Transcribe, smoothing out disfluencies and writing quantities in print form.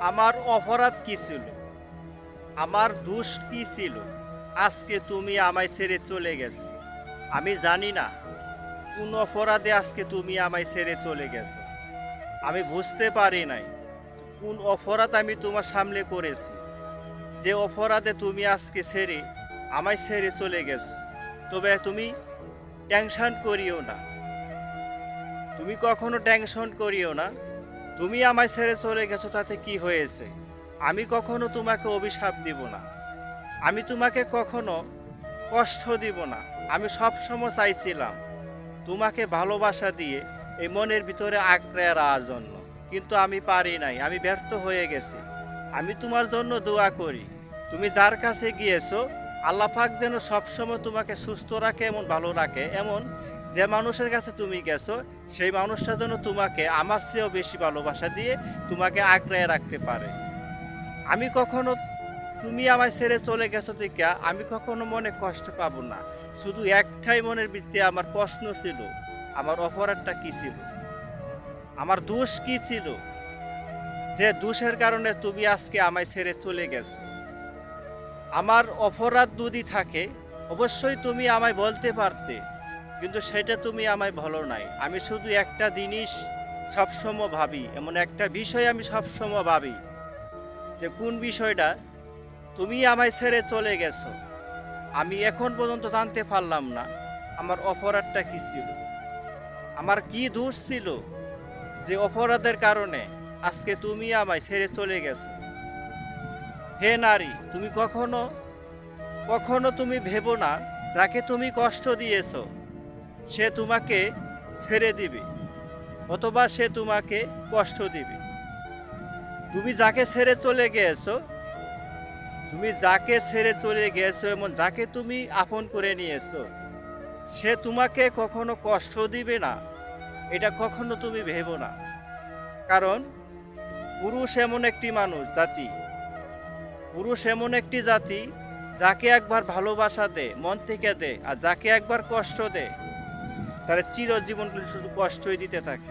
আমার অপরাধ কি ছিল? আমার দোষ কি ছিল? আজকে তুমি আমায় ছেড়ে চলে গেছো। আমি জানি না কোন অপরাধে আজকে তুমি আমায় ছেড়ে চলে গেছো। আমি বুঝতে পারি নাই কোন অপরাধ আমি তোমার সামনে করেছি, যে অপরাধে তুমি আজকে আমায় ছেড়ে চলে গেছো। তবে তুমি টেনশন করিও না, তুমি কখনো টেনশন করিও না। তুমি আমায় ছেড়ে চলে গেছো, তাতে কি হয়েছে? আমি কখনো তোমাকে অভিশাপ দিব না, আমি তোমাকে কখনো কষ্ট দিব না। আমি সবসময় চাইছিলাম তোমাকে ভালোবাসা দিয়ে এই মনের ভিতরে আঁকড়ে রাখার জন্য, কিন্তু আমি পারি নাই, আমি ব্যর্থ হয়ে গেছি। আমি তোমার জন্য দোয়া করি, তুমি যার কাছে গিয়েছো আল্লাহ পাক যেন সবসময় তোমাকে সুস্থ রাখে, এমন ভালো রাখে, এমন যে মানুষের কাছে তুমি গেছো সেই মানুষটা যেন তোমাকে আমার চেয়েও বেশি ভালোবাসা দিয়ে তোমাকে আঁকড়ে রাখতে পারে। আমি কখনো, তুমি আমায় ছেড়ে চলে গেছো থেকে আমি কখনো মনে কষ্ট পাবো না। শুধু একটাই মনের ভিত্তি আমার প্রশ্ন ছিল, আমার অপরাধটা কি ছিল, আমার দোষ কি ছিল, যে দোষের কারণে তুমি আজকে আমায় ছেড়ে চলে গেছো। আমার অপরাধ যদি থাকে অবশ্যই তুমি আমায় বলতে পারতে, কিন্তু সেটা তুমি আমায় বলো নাই। আমি শুধু একটা জিনিস সবসময় ভাবি, এমন একটা বিষয় আমি সবসময় ভাবি, যে কোন বিষয়টা, তুমি আমায় ছেড়ে চলে গেছো। আমি এখন পর্যন্ত জানতে পারলাম না আমার অপরাধটা কি ছিল, আমার কি দোষ ছিল, যে অপরাধের কারণে আজকে তুমি আমায় ছেড়ে চলে গেছো। হে নারী, তুমি কখনো কখনো তুমি ভেবো না যাকে তুমি কষ্ট দিয়েছো সে তোমাকে ছেড়ে দিবে অথবা সে তোমাকে কষ্ট দিবে। তুমি যাকে ছেড়ে চলে গিয়েছো, তুমি যাকে ছেড়ে চলে গিয়েছো এবং যাকে তুমি আপন করে নিয়েছো, সে তোমাকে কখনো কষ্ট দিবে না, এটা কখনো তুমি ভেবো না। কারণ পুরুষ এমন একটি পুরুষ এমন একটি জাতি যাকে একবার ভালোবাসা দেয়, মন থেকে দেয়, আর যাকে একবার কষ্ট দেয় তারা চিরজীবন শুধু কষ্টই দিতে থাকে।